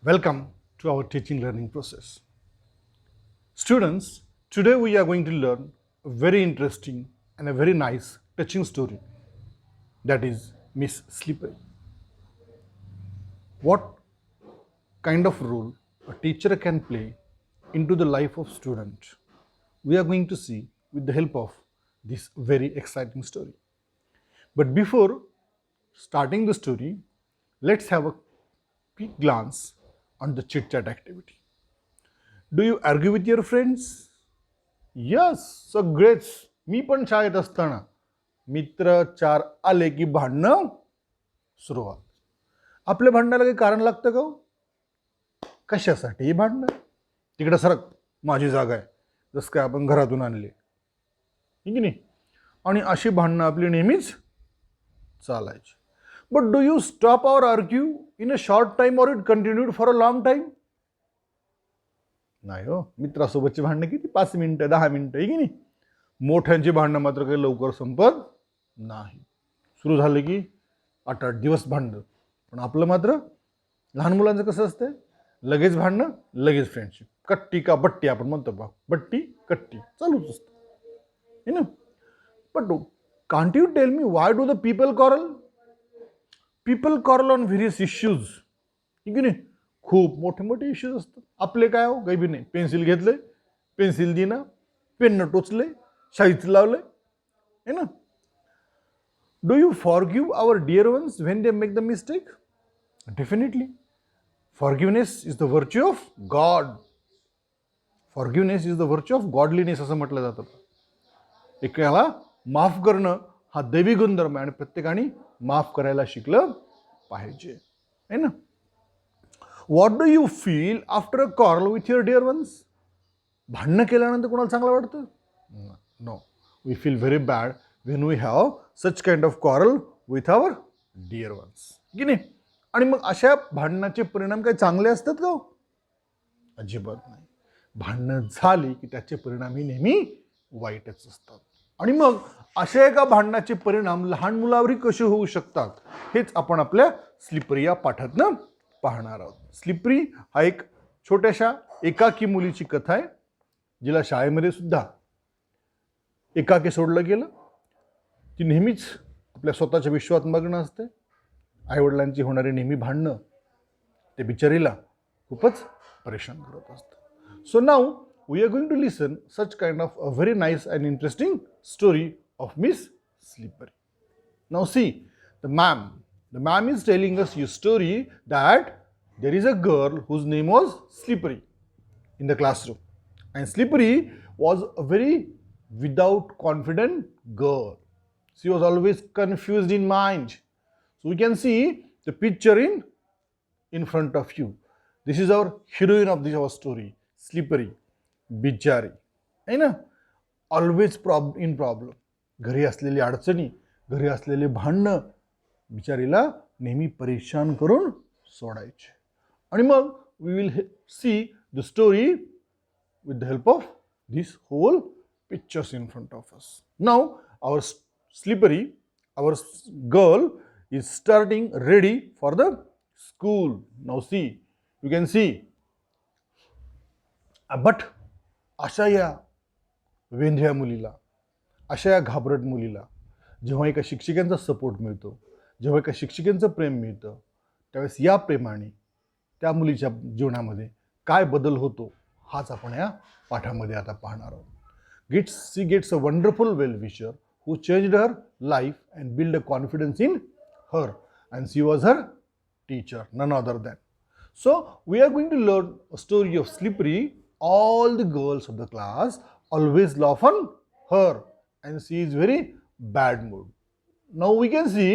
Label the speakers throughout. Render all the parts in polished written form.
Speaker 1: Welcome to our teaching learning process. Students, today we are going to learn a very interesting and a very nice touching story, that is Miss Slippery. What kind of role a teacher can play into the life of student, we are going to see with the help of this very exciting story. But before starting the story, let's have a quick glance on the chit chat activity. Do you argue with your friends? Yes, सगळेच. मी पण शाळेत असताना मित्र चार आले की भांडणं सुरुवात. आपल्या भांडणाला काही कारण लागतं का हो? कशासाठी भांडणं? तिकडे सरक, माझी जागा आहे, जसं काय आपण घरातून आणले, ठीक नाही? आणि अशी भांडणं आपली नेहमीच चालायची. But do you stop or argue in a short time or it continued for a long time? नाही हो, मित्रासोबतची भांडणं किती 5 मिनिटं 10 मिनिटं, आहे की नाही? मोठ्यांची भांडणं मात्र काही लवकर संपत नाही. सुरू झाले की 8-8 दिवस भांडणं. पण आपलं मात्र लहान मुलांचं कसं असतं, लगेच भांडणं लगेच फ्रेंडशिप, कट्टी का बट्टी आपण म्हणतो बा, बट्टी कट्टी चालूच असतं, है ना? But can't you tell me why do the people quarrel on various issues, ठीक आहे? खूप मोठे मोठे इश्यूज असतात. आपले काय हो, काही बी नाही. पेन्सिल घेतले, पेन्सिल दिना, पेननं टोचले, शाईच लावले, है ना? Do you forgive our dear ones when they make the mistake? Definitely. Forgiveness is the virtue of God. Forgiveness is the virtue of godliness असं म्हटलं जातं. एकाला माफ करणं हा दैवी गुणधर्म आहे आणि प्रत्येकाने माफ करायला शिकलं पाहिजे, है ना? What do you feel after a quarrel with your dear ones? भांडणं केल्यानंतर कोणाला चांगलं वाटतं? No, we feel very bad when we have such kind of quarrel with our dear ones, की नाही? आणि मग अशा भांडणाचे परिणाम काही चांगले असतात का? अजिबात नाही. भांडणं झाली की त्याचे परिणाम ही नेहमी वाईटच असतात. आणि मग अशा एका भांडणाचे परिणाम लहान मुलावरही कसे होऊ शकतात, हेच आपण आपल्या स्लिपरी या पाठातनं पाहणार आहोत. स्लिपरी हा एक छोट्याशा एकाकी मुलीची कथा आहे, जिला शाळेमध्ये सुद्धा एकाकी सोडलं गेलं. ती नेहमीच आपल्या स्वतःच्या विश्वात मग्न असते. आईवडिलांची होणारी नेहमी भांडणं ते बिचारीला खूपच परेशान करत असतं. So now we are going to listen such kind of a very nice and interesting story of Miss Slippery. Now see, the ma'am is telling us a story that there is a girl whose name was Slippery in the classroom, and Slippery was a very without confident girl. She was always confused in mind. So we can see the picture in front of you. This is our heroine of our story, Slippery, बिचारी, है ना? Always in problem. घरी असलेली अडचणी, घरी असलेले भांडणं बिचारीला नेहमी परेशान करून सोडायचे. आणि मग we will see the story with the help of this whole pictures in front of us. Now our Slippery, our girl is starting ready for the school. Now see, you can see. But अशा या वेंध्या मुलीला, अशा या घाबरट मुलीला जेव्हा एका शिक्षकांचा सपोर्ट मिळतो, जेव्हा एका शिक्षकांचं प्रेम मिळतं, त्यावेळेस या प्रेमाने त्या मुलीच्या जीवनामध्ये काय बदल होतो, हाच आपण या पाठामध्ये आता पाहणार आहोत. She gets a wonderful well wisher who changed her life and built a confidence in her, and she was her teacher, none other than. So we are going to learn a story of Slippery. All the girls of the class always laugh on her, and she is very bad mood. Now we can see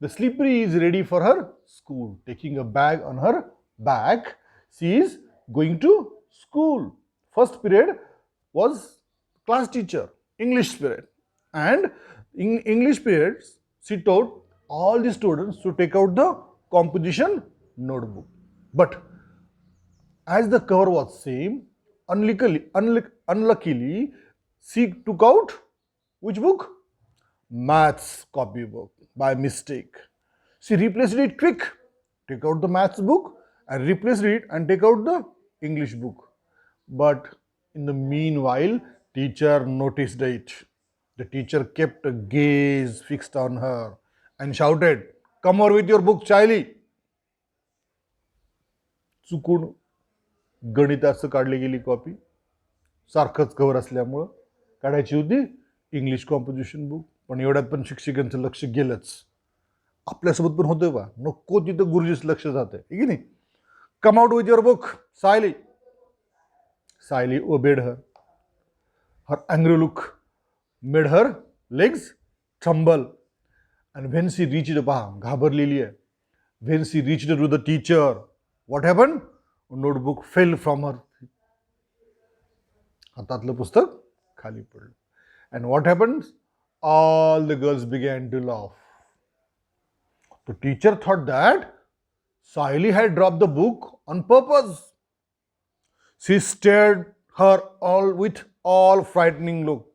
Speaker 1: the Slippery is ready for her school, taking a bag on her back. She is going to school. First period was class teacher, English period. And in English periods, she told all the students to take out the composition notebook. But as the cover was same, unluckily, she took out which book? Maths copybook by mistake. She replaced it quick, took out the maths book and replaced it and take out the English book. But in the meanwhile, teacher noticed it. The teacher kept a gaze fixed on her and shouted, "Come over with your book, Charlie." चुकून गणिताचं काढली गेली copy, सारखंच cover असल्यामुळं काढायची होती English composition book. पण एवढ्यात पण शिक्षकांचं लक्ष गेलंच. आपल्यासोबत पण होतंय बा, नको तिथं गुरुजीच लक्ष जात आहे की नाही. "Come out with your book, Siley." Siley obeyed her. Her angry look made her legs tremble. And when she reached, घाबरलेली आहे. When she reached to the teacher, what happened? Notebook fell from her. हातातलं पुस्तक खाली पडलं. And what happened? All the girls began to laugh. The teacher thought that Siley had dropped the book on purpose. She stared her with all frightening look.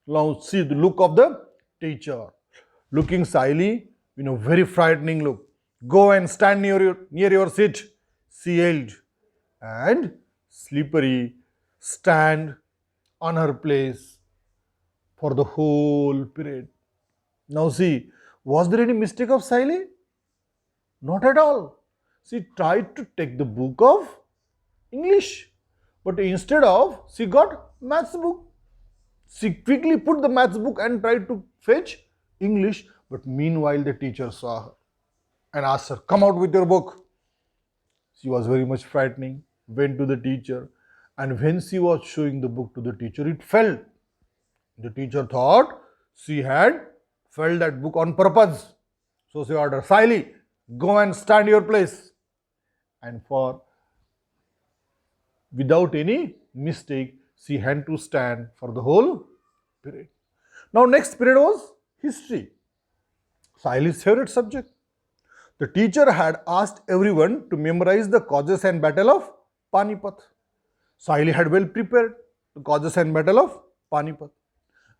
Speaker 1: Now see the look of the teacher, looking Siley in a very frightening look. "Go and stand near your seat," she yelled. And Slippery stand on her place for the whole period. Now see, was there any mistake of Siley? Not at all. She tried to take the book of English, but instead of, she got maths book. She quickly put the maths book and tried to fetch English, but meanwhile the teacher saw her and asked her, "Come out with your book." She was very much frightening, went to the teacher, and when she was showing the book to the teacher, it fell. The teacher thought she had fell that book on purpose. So she ordered, "Siley, go and stand your place." And without any mistake, she had to stand for the whole period. Now next period was history, Siley's favorite subject. The teacher had asked everyone to memorize the causes and battle of Panipat. Siley had well prepared the causes and battle of Panipat.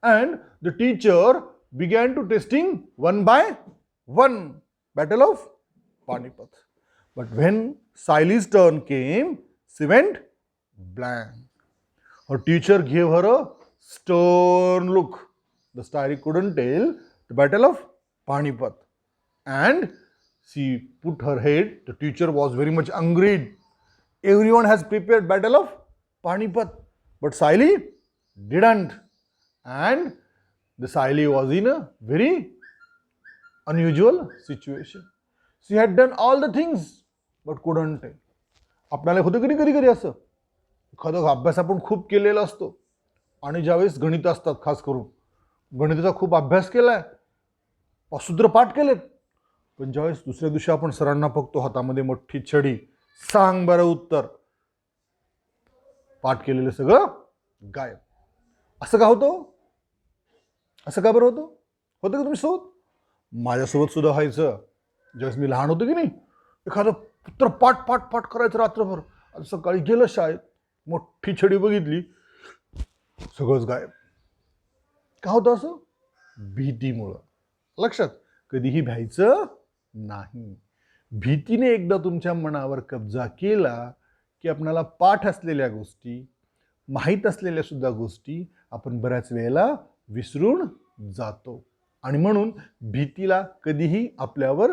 Speaker 1: And the teacher began to testing one by one battle of Panipat. But when Siley's turn came, she went blank. Her teacher gave her a stern look. The Siley couldn't tell the battle of Panipat. And she put her head. The teacher was very much angry. Everyone has prepared battle of Panipat, but Siley didn't. And the Siley was in a very unusual situation. She had done all the things, but couldn't tell. आपल्याला होतं कधी कधी कधी असं एखादा अभ्यास आपण खूप केलेला असतो आणि ज्यावेळेस गणित असतात, खास करून गणिताचा खूप अभ्यास केलाय, सूत्र पाठ केलेत, पण ज्यावेळेस दुसऱ्या दिवशी आपण सरांना बघतो हातामध्ये मोठी छडी, "सांग बरं उत्तर." पाठ केलेलं सगळं गायब. असं का होतं? असं का बरं होतं? होतं का तुमच्यासोबत? माझ्यासोबत सुद्धा व्हायचं. ज्यावेळेस मी लहान होतो की नाही, एखादं पुत्र पाठ पाठ पाठ करायचं रात्रभर. आज सकाळी गेलं शाळेत, मोठी छडी बघितली, सगळंच गायब. का होतं असं? भीतीमुळं. लक्षात, कधीही भ्यायचं नाही. भीतीने एकदा तुमच्या मनावर कब्जा केला की आपणाला पाठ असलेल्या गोष्टी, माहीत असलेल्या सुद्धा गोष्टी आपण बऱ्याच वेळेला विसरून जातो. आणि म्हणून भीतीला कधीही आपल्यावर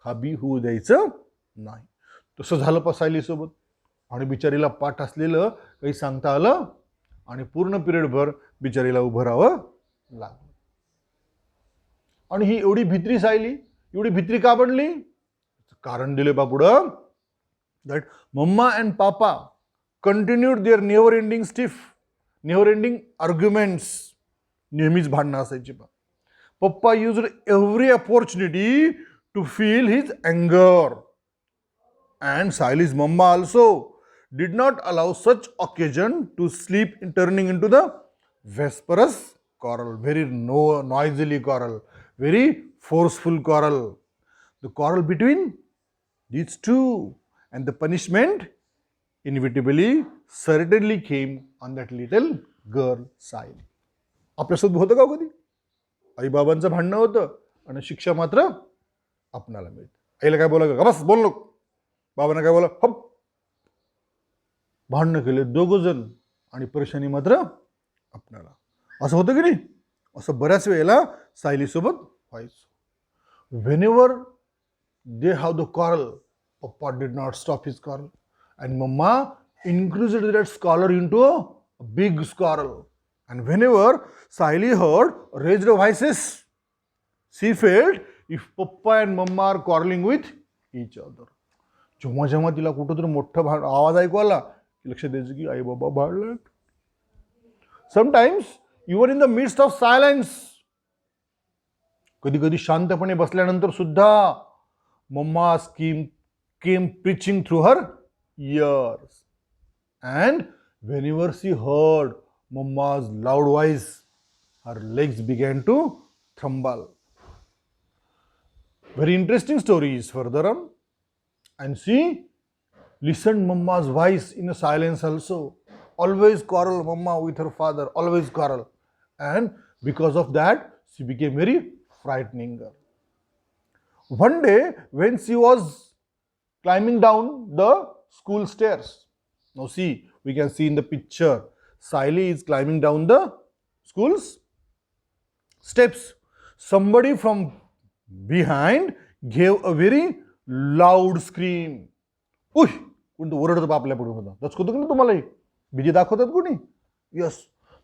Speaker 1: हावी होऊ द्यायचं नाही. तसं झालं सायलीसोबत. आणि बिचारीला पाठ असलेलं काही सांगता आलं आणि पूर्ण पिरियडभर बिचारीला उभं राहावं लागलं. आणि ही एवढी भित्री सायली, एवढी भित्री का बनली? कारण दिले बा पुढं. That mamma and papa continued their never ending arguments. नेहमीच भांडणं असायची बा. Papa used every opportunity to feel his अँगर. And Sayali's mamma also did not allow such occasion to sleep in turning into the vociferous quarrel, very noisily quarrel, very forceful quarrel. The quarrel between these two, and the punishment inevitably certainly came on that little girl Siley. आपल्यासोबत होतं का कधी? आई बाबांचं भांडणं होतं आणि शिक्षा मात्र आपणाला मिळते. आईला काय बोला का, बस बोल नको, बाबांना काय बोला, हप, भांडणं केले दोघं जण आणि परेशानी मात्र आपणाला. असं होतं की नाही? असं बऱ्याच वेळेला सायलीसोबत व्हायचं. Whenever they have the quarrel, Papa did not stop his quarrel, and Mama increased that squalor into a big quarrel. And whenever Saili heard raised voices, she felt if Papa and Mama are quarreling with each other. जेव्हा जेव्हा तिला कुठंतरी मोठा आवाज ऐकू आला की लक्ष द्यायचं की आई बाबा भांडले. Sometimes even in the midst of silence, कधी कधी शांतपणे बसल्यानंतर सुद्धा mamma came preaching through her ears, and whenever she heard Mama's loud voice, her legs began to tremble. Very interesting stories further on, and she listened Mama's voice in a silence also. Always quarrel Mama with her father, always quarrel, and because of that she became very frightening girl. One day when she was climbing down the school stairs, now see, we can see in the picture, Saili is climbing down the school's steps. Somebody from behind gave a very loud scream. उय, कोणतं ओरडत आपल्या पुढे होता, दचकवतो की नाही तुम्हाला? भीती दाखवतात कोणी? यस.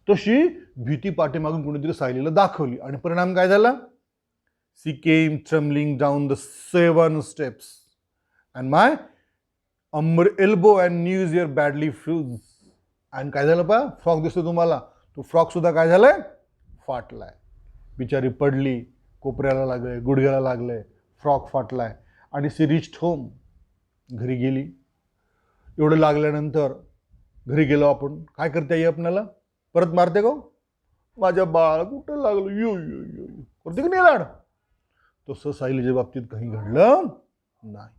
Speaker 1: तशी भीती पाठीमागून कोणीतरी सायलीला दाखवली आणि परिणाम काय झाला? She came trembling down the 7 steps, and my elbow and knees were badly fused. आणि काय झालं पा? फ्रॉक दिसतो तुम्हाला, तो फ्रॉक सुद्धा काय झालाय? फाटलाय. बिचारी पडली, कोपऱ्याला लागले, गुडघ्याला लागले, फ्रॉक फाटलाय. आणि शी रिच्ड होम, घरी गेली. एवढं लागल्यानंतर घरी गेलो आपण, काय करता येईल आपल्याला? परत मारते का? माझ्या बाळा कुठं लागलं, यो यो यो करते की नाही लाड? तसं सायलीच्या बाबतीत काही घडलं नाही.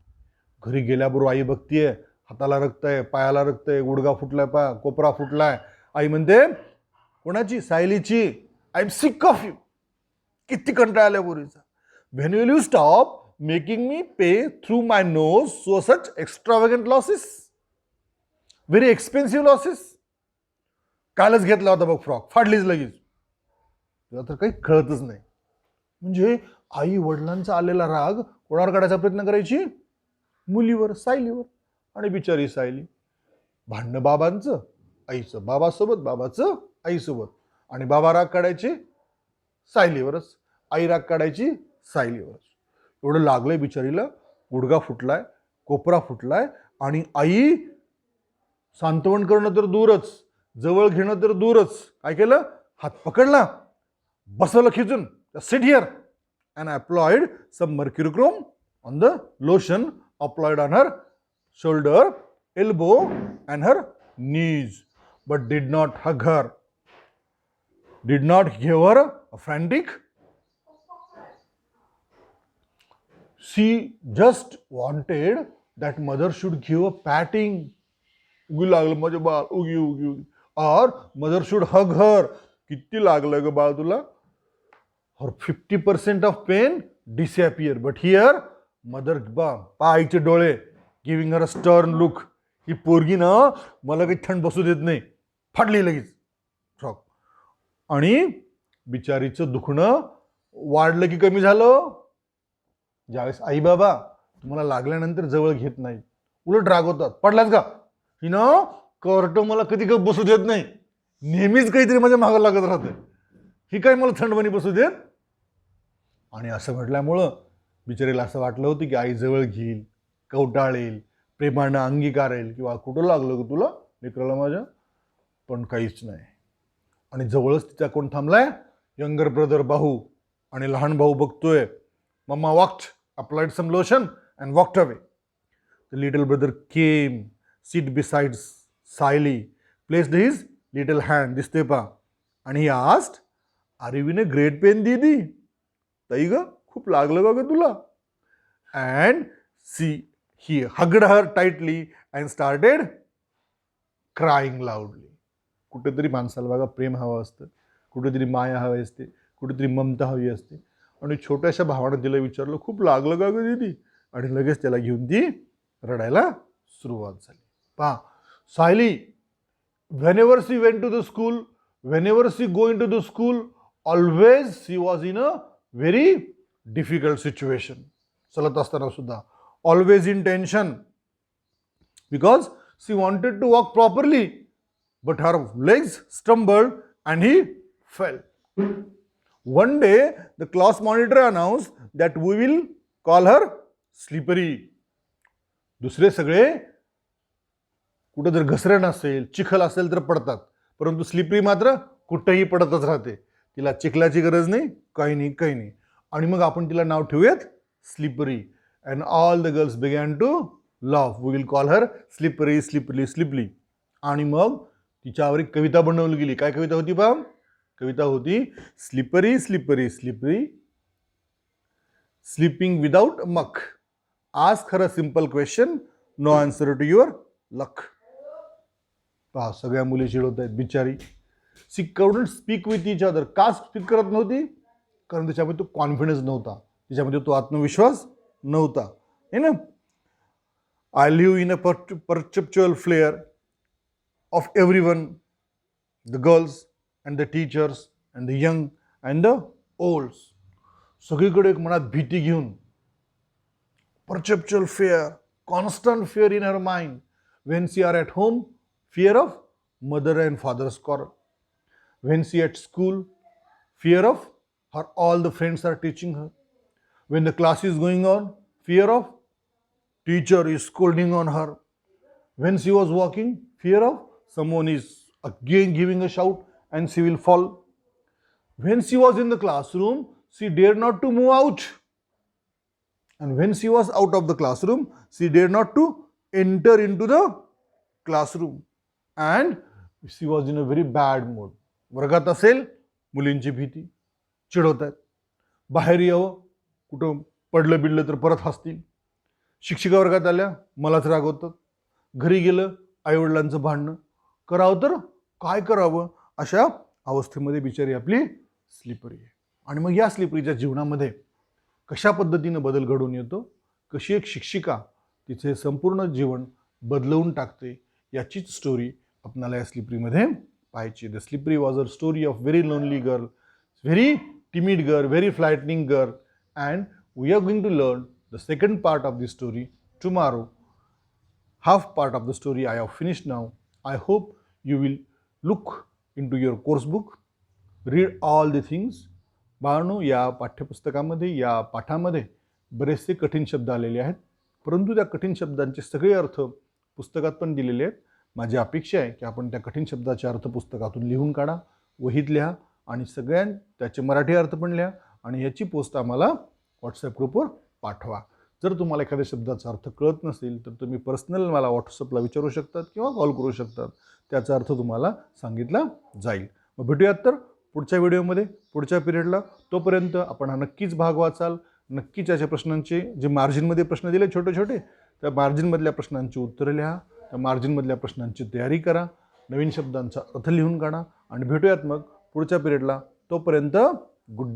Speaker 1: घरी गेल्याबरोबर आई बघतीये, हाताला रक्त आहे, पायाला रक्त आहे, गुडघा फुटलाय, कोपरा फुटलाय. आई म्हणते, कोणाची? सायलीची. I am sick of you. किती कंटाळा आल्या पोरीचा. When will you stop making me pay through my nose so such extravagant losses, very expensive losses. कालच घेतला होता बघ फ्रॉक, फाडलीच लगेच. तुला तर काही कळतच नाही. म्हणजे आई वडिलांचा आलेला राग कोणावर काढायचा प्रयत्न करायची? मुलीवर, सायलीवर. आणि बिचारी सायली, भांडणं बाबांचं आईचं, बाबासोबत, बाबाचं आईसोबत. आणि बाबा राग काढायचे सायलीवरच, आई राग काढायची सायलीवरच. एवढं लागलंय बिचारीला, गुडघा फुटलाय, कोपरा फुटलाय. आणि आई सांत्वन करणं तर दूरच, जवळ घेणं तर दूरच. काय केलं? हात पकडला, बसवलं खिचून, sit here, and applied some mercurochrome on the lotion applied on her shoulder, elbow and her knees, but did not hug her, did not give her a frantic. She just wanted that mother should give a patting. उगी लागलं माझं बाळ, उगी उगी उगी. or mother should hug her. किती लागलं ग बाळ तुला? Or 50% of pain disappear. But here, mother आईचे डोळे, giving her a stern look. ही पोरगी ना मला काही थंड बसू देत नाही, फाडली लगेच फ्रॉक. आणि बिचारीचं दुखणं वाढलं की कमी झालं? ज्यावेळेस आई बाबा तुम्हाला लागल्यानंतर जवळ घेत नाही, उलट रागवतात. पडलाच का? ही ना कर्ट मला कधी काही बसू देत नाही, नेहमीच काहीतरी माझ्या मागं लागत राहते, ही काय मला थंडपणी बसू देत. आणि असं म्हटल्यामुळं बिचारीला असं वाटलं होतं की आई जवळ घेईल, कवटाळेल, प्रेमानं अंगीकारेल, किंवा कुठं लागलं ग तुला लेकराला माझ्या? पण काहीच नाही. आणि जवळच तिचा कोण थांबलाय? यंगर ब्रदर भाऊ. आणि लहान भाऊ बघतोय. Mamma walked, applied some lotion and walked away. The little brother came, seat beside Sayali, placed his little hand, दिसते पा, आणि he asked, are you in a great pain didi? ताई ग खूप लागलं का ग तुला? And he hugged her tightly and started crying loudly. कुठेतरी माणसाला बघा प्रेम हवं असतं, कुठेतरी माया हवी असते, कुठेतरी ममता हवी असते. आणि छोट्याशा भावानं तिला विचारलं, खूप लागलं का ग दीदी? आणि लगेच त्याला घेऊन ती रडायला सुरुवात झाली. पहा, Sayali whenever she went to the school, whenever she going to the school, always she was in a very difficult situation. चलत असताना सुद्धा always in tension because she wanted to walk properly, but her legs stumbled and he fell. One day the class monitor announced that we will call her slippery. दुसरे सगळे कुठं जर घसरण असेल, चिखल असेल तर पडतात, परंतु स्लिपरी मात्र कुठंही पडतच राहते. तिला चिखलाची गरज नाही, काही नाही. आणि मग आपण तिला नाव ठेवूयात slippery. And all the girls began to laugh. We will call her slippery slippery slippery. आणि मग तिच्यावर एक कविता बनवली गेली. काय कविता होती पहा? कविता होती slippery slippery slippery sleeping without muck. Ask her a simple question, no answer to your luck. पहा, सगळ्या मुली चिडवत आहेत बिचारी. She couldn't speak with each other. का स्पीक करत नव्हती? कारण त्याच्यामध्ये तो कॉन्फिडन्स नव्हता, त्याच्यामध्ये तो आत्मविश्वास नव्हता, है ना. I live in a perceptual flare of everyone, the girls and the teachers and the young and the old. सगळीकडे एक मनात भीती घेऊन, perceptual fear, constant fear in her mind. When she are at home, fear of mother and father's quarrel. When she at school, fear of her all the friends are teaching her. When the class is going on, fear of teacher is scolding on her. When she was walking, fear of someone is again giving a shout and she will fall. When she was in the classroom, she dared not to move out. And when she was out of the classroom, she dared not to enter into the classroom and she was in a very bad mood. वर्गात असेल, मुलींची भीती, चिडवत आहेत. बाहेर यावं, कुठं पडलं बिडलं तर परत हसतील. शिक्षिका वर्गात आल्या, मलाच रागवतात. घरी गेलं, आईवडिलांचं भांडणं. करावं तर काय करावं, अशा अवस्थेमध्ये बिचारी आपली स्लिपरी आहे. आणि मग या स्लिपरीच्या जीवनामध्ये कशा पद्धतीनं बदल घडून येतो, कशी एक शिक्षिका तिचे संपूर्ण जीवन बदलवून टाकते, याचीच स्टोरी आपल्याला या स्लिपरीमध्ये पाहायची. The slippery was a story of very lonely girl, very timid girl, very frightening girl, and we are going to learn the second part of the story tomorrow. Half part of the story I have finished now. I hope you will look into your course book, read all the things. बाळांनो, या पाठ्यपुस्तकामध्ये, या पाठामध्ये बरेचसे कठीण शब्द आलेले आहेत, परंतु त्या कठीण शब्दांचे सगळे अर्थ पुस्तकात पण दिलेले आहेत. माझी अपेक्षा आहे की आपण त्या कठीण शब्दाचे अर्थ पुस्तकातून लिहून काढा, वहीत लिहा आणि सगळ्यां त्याचे मराठी अर्थ पण लिहा आणि याची पोस्ट आम्हाला व्हॉट्सॲप ग्रुपवर पाठवा. जर तुम्हाला एखाद्या शब्दाचा अर्थ कळत नसेल तर तुम्ही पर्सनल मला व्हॉट्सअपला विचारू शकतात किंवा कॉल करू शकतात. त्याचा अर्थ तुम्हाला सांगितला जाईल. मग भेटूयात तर पुढच्या व्हिडिओमध्ये, पुढच्या पिरियडला. तोपर्यंत आपण हा नक्कीच भाग वाचाल. नक्कीच याच्या प्रश्नांचे जे मार्जिनमध्ये प्रश्न दिले छोटे छोटे, त्या मार्जिनमधल्या प्रश्नांची उत्तरं लिहा, त्या मार्जिनमधल्या प्रश्नांची तयारी करा, नवीन शब्दांचा अर्थ लिहून काढा आणि भेटूयात मग पुढच्या पिरियडला. तोपर्यंत गुड डे.